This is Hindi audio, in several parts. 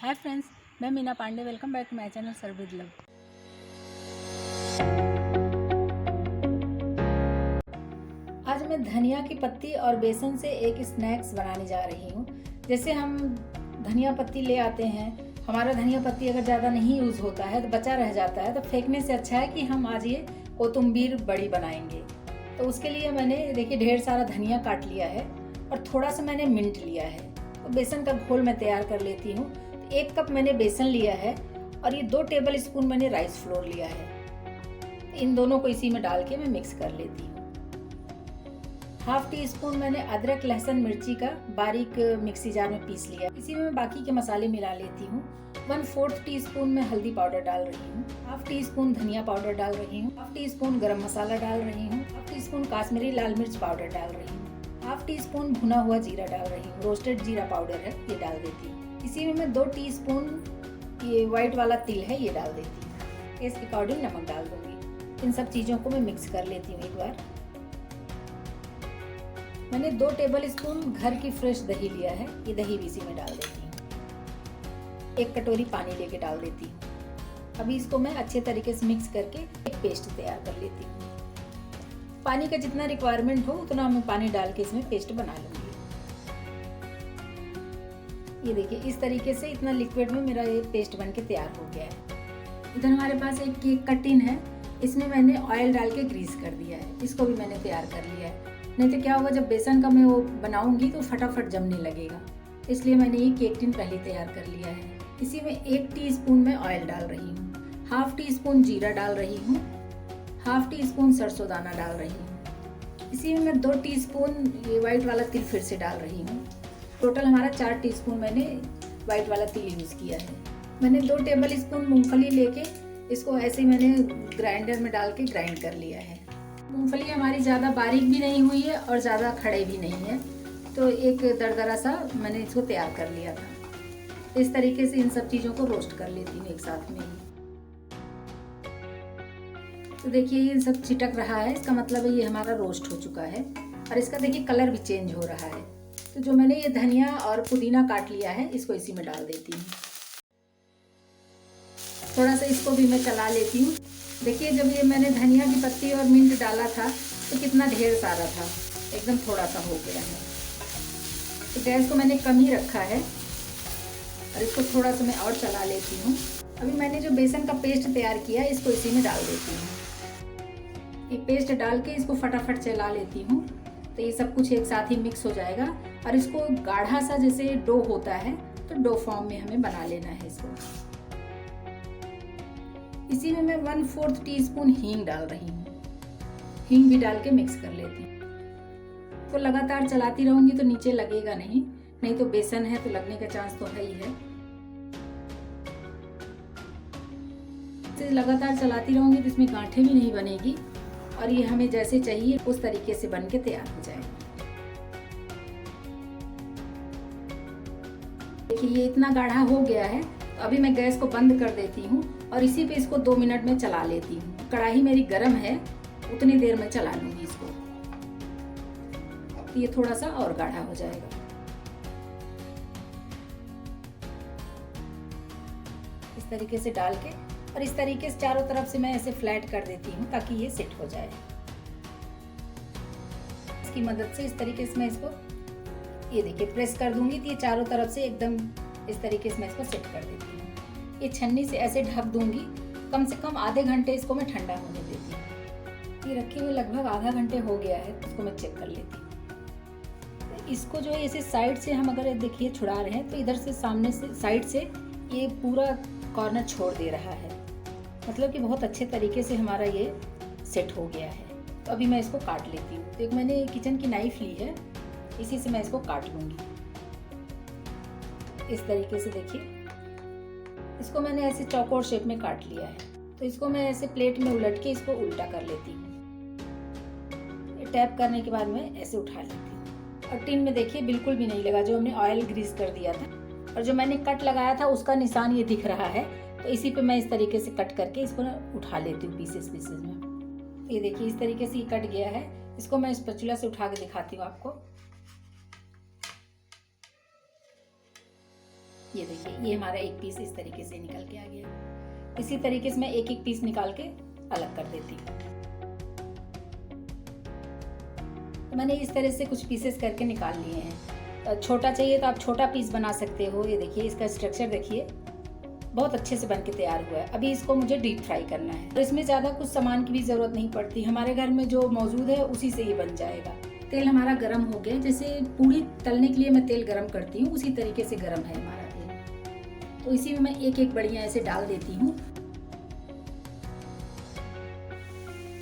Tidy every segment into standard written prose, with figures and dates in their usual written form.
हाय फ्रेंड्स, मैं Meena Pandey. Welcome back to my channel serve with love. आज मैं धनिया की पत्ती और बेसन से एक स्नैक्स बनाने जा रही हूँ। जैसे हम धनिया पत्ती ले आते हैं, हमारा धनिया पत्ती अगर ज़्यादा नहीं यूज़ होता है तो बचा रह जाता है, तो फेंकने से अच्छा है कि हम आज ये कोतुम्बीर बड़ी बनाएंगे। तो उसके लिए मैंने देखिए ढेर सारा धनिया काट लिया है और थोड़ा सा मैंने मिंट लिया है। तो बेसन का घोल मैं तैयार कर लेती हूँ। 1 कप मैंने बेसन लिया है और ये 2 टेबल स्पून मैंने राइस फ्लोर लिया है। इन दोनों को इसी में डाल के मैं मिक्स कर लेती हूँ। हाफ टी स्पून मैंने अदरक लहसुन मिर्ची का बारीक मिक्सी जार में पीस लिया। इसी में मैं बाकी के मसाले मिला लेती हूँ। 1/4 टी स्पून मैं हल्दी पाउडर डाल रही हूँ, हाफ टी स्पून धनिया पाउडर डाल रही हूँ, हाफ टी स्पून गरम मसाला डाल रही हूँ, हाफ टी स्पून काश्मीरी लाल मिर्च पाउडर डाल रही हूँ, हाफ टी स्पून भुना हुआ जीरा डाल रही हूँ, रोस्टेड जीरा पाउडर है ये डाल देती हूँ। इसी में मैं 2 टीस्पून ये व्हाइट वाला तिल है ये डाल देती हूँ। टेस्ट के अकॉर्डिंग नमक डाल दूंगी। इन सब चीज़ों को मैं मिक्स कर लेती हूँ एक बार। मैंने 2 टेबल स्पून घर की फ्रेश दही लिया है, ये दही भी इसी में डाल देती हूँ। 1 कटोरी पानी लेके डाल देती हूँ। अभी इसको मैं अच्छे तरीके से मिक्स करके एक पेस्ट तैयार कर लेती हूँ। पानी का जितना रिक्वायरमेंट हो उतना मैं पानी डाल के इसमें पेस्ट बना लूँगी। ये देखिए इस तरीके से इतना लिक्विड में मेरा ये पेस्ट बनके तैयार हो गया है। इधर हमारे पास एक केक का टिन है, इसमें मैंने ऑयल डाल के ग्रीस कर दिया है। इसको भी मैंने तैयार कर लिया है। नहीं तो क्या होगा, जब बेसन का मैं वो बनाऊंगी तो फटाफट जमने लगेगा, इसलिए मैंने ये केक टिन पहले तैयार कर लिया है। इसी में 1 टीस्पून मैं ऑयल डाल रही हूँ, हाफ टी स्पून जीरा डाल रही हूँ, हाफ टी स्पून सरसों दाना डाल रही हूँ। इसी में मैं 2 टीस्पून ये व्हाइट वाला तिल फिर से डाल रही हूँ। टोटल हमारा 4 टीस्पून मैंने व्हाइट वाला तिल यूज़ किया है। मैंने 2 टेबल स्पून मूंगफली लेके इसको ऐसे ही मैंने ग्राइंडर में डाल के ग्राइंड कर लिया है। मूंगफली हमारी ज़्यादा बारीक भी नहीं हुई है और ज़्यादा खड़े भी नहीं है, तो एक दरदरा सा मैंने इसको तैयार कर लिया था। इस तरीके से इन सब चीज़ों को रोस्ट कर लेती हूँ एक साथ में ही। तो देखिए ये सब चिटक रहा है, इसका मतलब है ये हमारा रोस्ट हो चुका है और इसका देखिए कलर भी चेंज हो रहा है। तो जो मैंने ये धनिया और पुदीना काट लिया है इसको इसी में डाल देती हूँ। थोड़ा सा इसको भी मैं चला लेती हूँ। देखिए जब ये मैंने धनिया की पत्ती और मिंट डाला था तो कितना ढेर सारा था, एकदम थोड़ा सा हो गया है। तो गैस को मैंने कम ही रखा है और इसको थोड़ा सा मैं और चला लेती हूँ। अभी मैंने जो बेसन का पेस्ट तैयार किया है इसको इसी में डाल देती हूँ। ये पेस्ट डाल के इसको फटाफट चला लेती हूँ, तो ये सब कुछ एक साथ ही मिक्स हो जाएगा। और इसको गाढ़ा सा जैसे डो होता है तो डो फॉर्म में हमें बना लेना है इसको। इसी में मैं 1/4 टीस्पून हींग डाल रही हूँ। हींग भी डाल के मिक्स कर लेती हूँ। तो लगातार चलाती रहूंगी तो नीचे लगेगा नहीं, नहीं तो बेसन है तो लगने का चांस तो है ही है। लगातार चलाती रहूंगी तो इसमें गांठें भी नहीं बनेगी और ये हमें जैसे चाहिए उस तरीके से बन के तैयार हो जाएगा। देखिए ये इतना गाढ़ा हो गया है, तो अभी मैं गैस को बंद कर देती हूँ और इसी पे इसको 2 मिनट में चला लेती हूँ। कढ़ाई मेरी गर्म है, उतनी देर में चला लूंगी इसको, तो ये थोड़ा सा और गाढ़ा हो जाएगा। इस तरीके से डाल के और इस तरीके से चारों तरफ से मैं ऐसे फ्लैट कर देती हूँ ताकि ये सेट हो जाए। इसकी मदद से इस तरीके से मैं इसको ये देखिए प्रेस कर दूंगी तो ये चारों तरफ से एकदम इस तरीके से मैं इसको सेट कर देती हूँ। ये छन्नी से ऐसे ढक दूंगी, कम से कम आधे घंटे इसको मैं ठंडा होने देती हूँ। ये रखे हुए लगभग आधा घंटे हो गया है, इसको मैं चेक कर लेती हूँ। तो इसको जो है ऐसे साइड से हम अगर देखिए छुड़ा रहे हैं तो इधर से सामने से साइड से ये पूरा कॉर्नर छोड़ दे रहा है, मतलब कि बहुत अच्छे तरीके से हमारा ये सेट हो गया है। तो अभी मैं इसको काट लेती हूँ। तो एक मैंने किचन की नाइफ ली है, इसी से मैं इसको काट लूंगी। इस तरीके से देखिए इसको मैंने ऐसे चौकोर शेप में काट लिया है। तो इसको मैं ऐसे प्लेट में उलट के इसको उल्टा कर लेती हूँ। टैप करने के बाद मैं ऐसे उठा लेती हूँ और टिन में देखिए बिल्कुल भी नहीं लगा, जो हमने ऑयल ग्रीस कर दिया था और जो मैंने कट लगाया था उसका निशान ये दिख रहा है। तो इसी पे मैं इस तरीके से कट करके इसको उठा लेती हूँ पीसेस में। ये देखिए इस तरीके से ये कट गया है। इसको मैं स्पैचुला से उठा के दिखाती हूँ आपको। ये देखिए, ये हमारा एक पीस इस तरीके से निकल के आ गया। इसी तरीके से मैं एक एक पीस निकाल के अलग कर देती हूँ। तो मैंने इस तरह से कुछ पीसेस करके निकाल लिए हैं। छोटा चाहिए तो आप छोटा पीस बना सकते हो। ये देखिए, इसका स्ट्रक्चर देखिए, बहुत अच्छे से बन के तैयार हुआ है। अभी इसको मुझे डीप फ्राई करना है। तो इसमें ज़्यादा कुछ सामान की भी ज़रूरत नहीं पड़ती, हमारे घर में जो मौजूद है उसी से ही बन जाएगा। तेल हमारा गर्म हो गया। जैसे पूड़ी तलने के लिए मैं तेल गर्म करती हूँ, उसी तरीके से गर्म है हमारा तेल। तो इसी में मैं एक एक बड़ियाँ ऐसे डाल देती हूँ।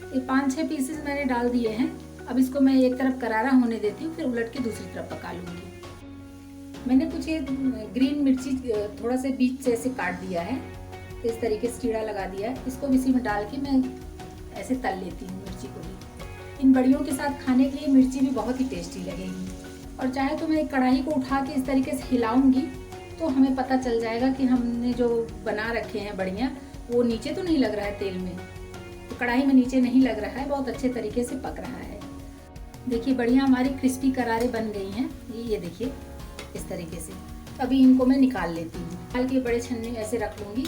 ये 5-6 पीसेस मैंने डाल दिए हैं। अब इसको मैं एक तरफ करारा होने देती हूँ, फिर उलट के दूसरी तरफ पका लूँगी। मैंने कुछ ये ग्रीन मिर्ची थोड़ा सा बीच से ऐसे काट दिया है, तो इस तरीके से चीड़ा लगा दिया है। इसको भी इसी में डाल के मैं ऐसे तल लेती हूँ मिर्ची को भी। इन बड़ियों के साथ खाने के लिए मिर्ची भी बहुत ही टेस्टी लगेगी। और चाहे तो मैं कढ़ाई को उठा के इस तरीके से हिलाऊंगी तो हमें पता चल जाएगा कि हमने जो बना रखे हैं बड़ियाँ, वो नीचे तो नहीं लग रहा है तेल में, तो कढ़ाई में नीचे नहीं लग रहा है, बहुत अच्छे तरीके से पक रहा है। देखिए, बड़ियाँ हमारी क्रिस्पी करारे बन गई हैं। ये देखिए इस तरीके से। अभी इनको मैं निकाल लेती हूँ। निकाल के बड़े छन्नी में ऐसे रख लूँगी,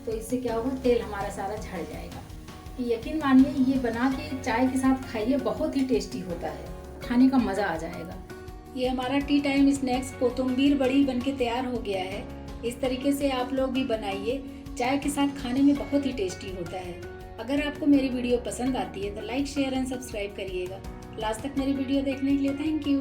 तो इससे क्या होगा, तेल हमारा सारा झड़ जाएगा। यकीन मानिए, ये बना के चाय के साथ खाइए, बहुत ही टेस्टी होता है, खाने का मज़ा आ जाएगा। ये हमारा टी टाइम स्नैक्स कोतुम्बीर बड़ी बन के तैयार हो गया है। इस तरीके से आप लोग भी बनाइए, चाय के साथ खाने में बहुत ही टेस्टी होता है। अगर आपको मेरी वीडियो पसंद आती है तो लाइक, शेयर एंड सब्सक्राइब करिएगा। लास्ट तक मेरी वीडियो देखने के लिए थैंक यू।